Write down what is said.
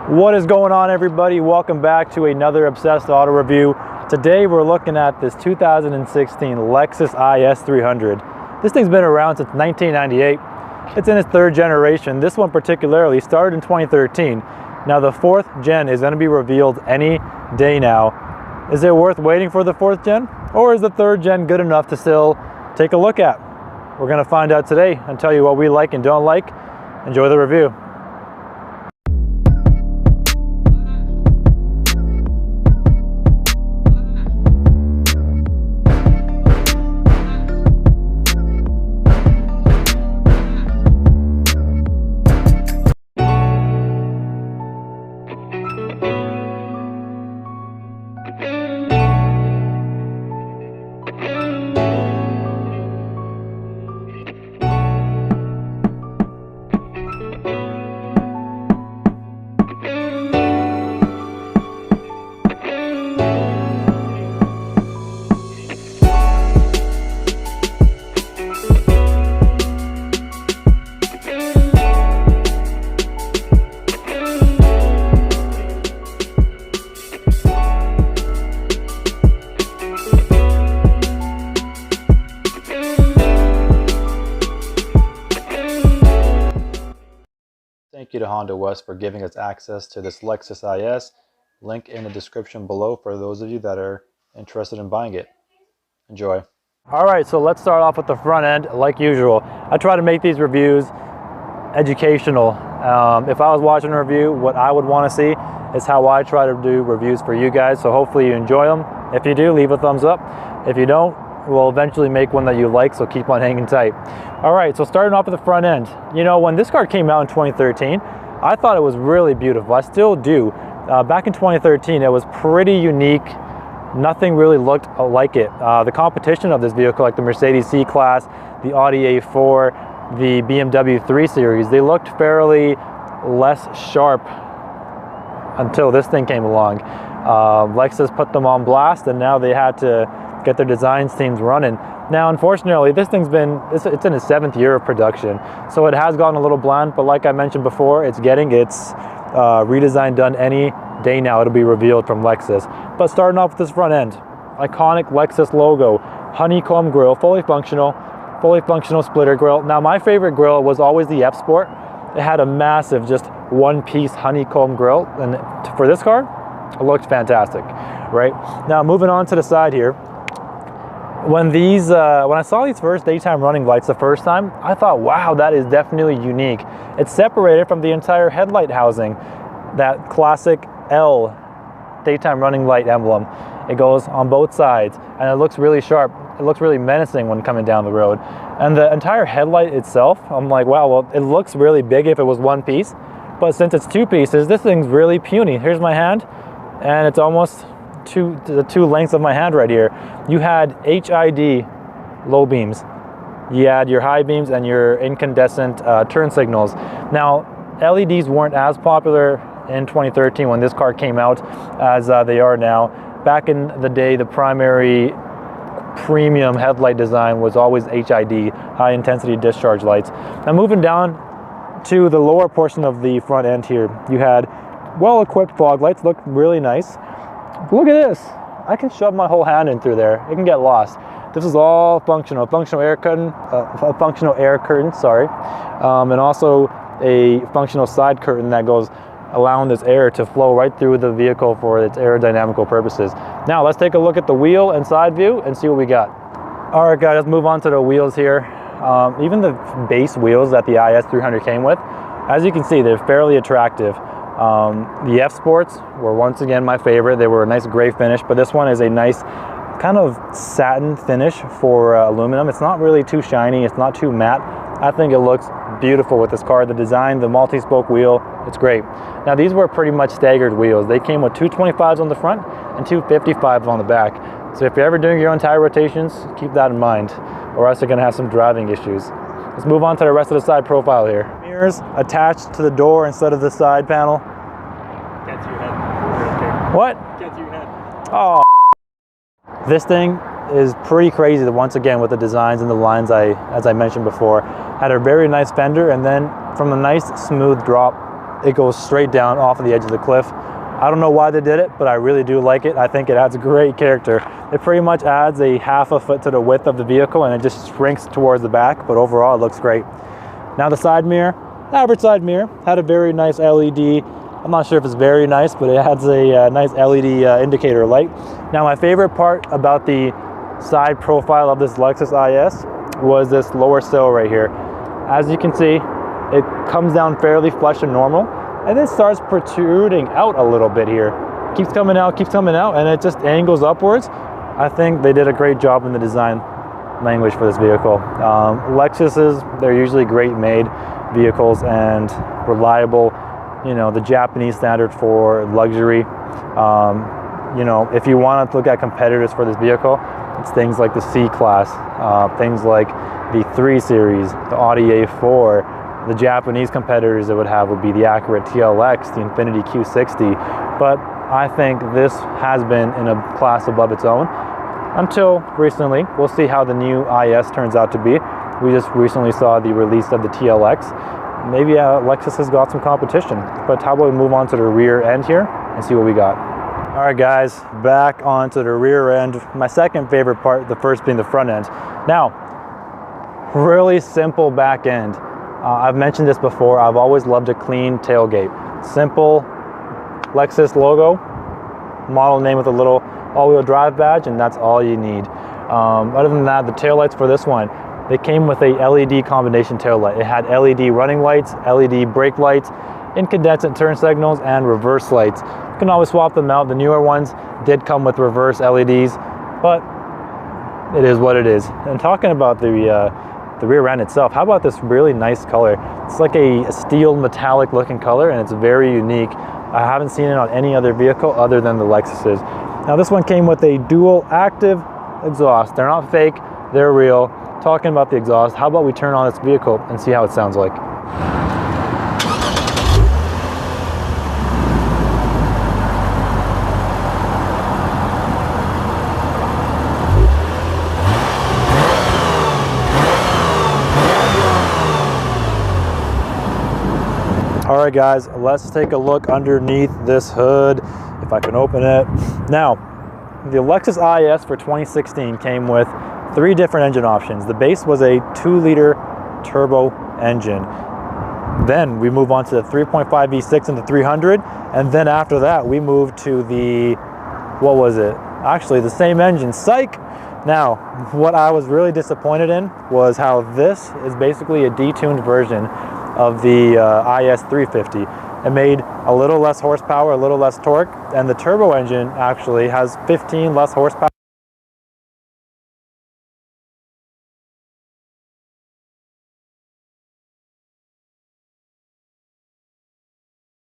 What is going on, everybody? Welcome back to another Obsessed Auto Review. Today we're looking at this 2016 Lexus IS300. This thing's been around since 1998. It's in its third generation. This one particularly started in 2013. Now the fourth gen is going to be revealed any day now. Is it worth waiting for the fourth gen? Or is the third gen good enough to still take a look at? We're going to find out today and tell you what we like and don't like. Enjoy the review. Thank you to Honda West for giving us access to this Lexus IS. Link in the description below for those of you that are interested in buying it. Enjoy. All right, so let's start off with the front end. Like usual, I try to make these reviews educational. If I was watching a review, what I would want to see is how I try to do reviews for you guys. So hopefully you enjoy them. If you do, leave a thumbs up. If you don't, we'll eventually make one that you like, so keep on hanging tight. All right, so starting off with the front end. You know, when this car came out in 2013, I thought it was really beautiful. I still do. Back in 2013, it was pretty unique. Nothing really looked like it. The competition of this vehicle, like the Mercedes C-Class, the Audi A4, the BMW 3 Series, they looked fairly less sharp until this thing came along. Lexus put them on blast, and now they had to get their designs teams running. Now, unfortunately, this thing's been, it's in its 7th year of production, so it has gotten a little bland, but like I mentioned before, it's getting its redesign done any day now. It'll be revealed from Lexus. But starting off with this front end, iconic Lexus logo, honeycomb grille, fully functional splitter grille. Now, my favorite grille was always the F Sport. It had a massive, just one-piece honeycomb grille, and for this car, it looked fantastic, right? Now, moving on to the side here, when I saw these first daytime running lights the first time, I thought, wow, that is definitely unique. It's separated from the entire headlight housing, that classic L daytime running light emblem. It goes on both sides, and it looks really sharp. It looks really menacing when coming down the road. And the entire headlight itself, I'm like, wow, well, it looks really big if it was one piece, but since it's two pieces, this thing's really puny. Here's my hand, and it's almost the two lengths of my hand right here. You had HID low beams, you had your high beams and your incandescent turn signals. Now, LEDs weren't as popular in 2013 when this car came out as they are now. Back in the day, the primary premium headlight design was always HID, high intensity discharge lights. Now, moving down to the lower portion of the front end here, you had well-equipped fog lights, looked really nice. Look at this. I can shove my whole hand in through there. It can get lost. This is all functional air curtain, and also a functional side curtain that goes allowing this air to flow right through the vehicle for its aerodynamical purposes. Now let's take a look at the wheel and side view and see what we got. All right, guys, let's move on to the wheels here. Even the base wheels that the IS300 came with, as you can see, they're fairly attractive. The F Sports were once again my favorite. They were a nice gray finish, but this one is a nice kind of satin finish for aluminum. It's not really too shiny, it's not too matte. I think it looks beautiful with this car. The design, the multi-spoke wheel, it's great. Now, these were pretty much staggered wheels. They came with 225s on the front and 255s on the back. So if you're ever doing your own tire rotations, keep that in mind, or else you're gonna have some driving issues. Let's move on to the rest of the side profile here. Mirrors attached to the door instead of the side panel. Get to your head. What? Get to your head. Oh, this thing is pretty crazy once again with the designs and the lines as I mentioned before. Had a very nice fender, and then from a nice smooth drop, it goes straight down off of the edge of the cliff. I don't know why they did it, but I really do like it. I think it adds great character. It pretty much adds a half a foot to the width of the vehicle, and it just shrinks towards the back, but overall it looks great. Now the side mirror, average side mirror, had a very nice LED. I'm not sure if it's very nice, but it has a nice LED indicator light. Now my favorite part about the side profile of this Lexus IS was this lower sill right here. As you can see, it comes down fairly flush and normal, and then starts protruding out a little bit here. Keeps coming out, and it just angles upwards. I think they did a great job in the design language for this vehicle. Lexuses, they're usually great made vehicles and reliable. You know, the Japanese standard for luxury. You know, if you want to look at competitors for this vehicle, it's things like the C-Class, things like the 3 Series, the Audi A4. The Japanese competitors it would have would be the Acura TLX, the Infiniti Q60, but I think this has been in a class above its own until recently. We'll see how the new IS turns out to be. We just recently saw the release of the TLX. Maybe Lexus has got some competition, but how about we move on to the rear end here and see what we got. All right guys, back onto the rear end. My second favorite part, the first being the front end. Now, really simple back end. I've mentioned this before, I've always loved a clean tailgate. Simple Lexus logo, model name with a little all-wheel drive badge, and that's all you need. Other than that, the taillights for this one, they came with a LED combination taillight. It had LED running lights, LED brake lights, incandescent turn signals, and reverse lights. You can always swap them out. The newer ones did come with reverse LEDs, but it is what it is. And talking about the rear end itself, how about this really nice color? It's like a steel metallic looking color, and it's very unique. I haven't seen it on any other vehicle other than the Lexuses. Now this one came with a dual active exhaust. They're not fake, they're real. Talking about the exhaust, how about we turn on this vehicle and see how it sounds like. All right guys, let's take a look underneath this hood, if I can open it. Now, the Lexus IS for 2016 came with 3 different engine options. The base was a 2-liter turbo engine. Then we move on to the 3.5 V6 and the 300, and then after that we moved to the, what was it? Actually the same engine, psych! Now, what I was really disappointed in was how this is basically a detuned version of the IS350. It made a little less horsepower, a little less torque, and the turbo engine actually has 15 less horsepower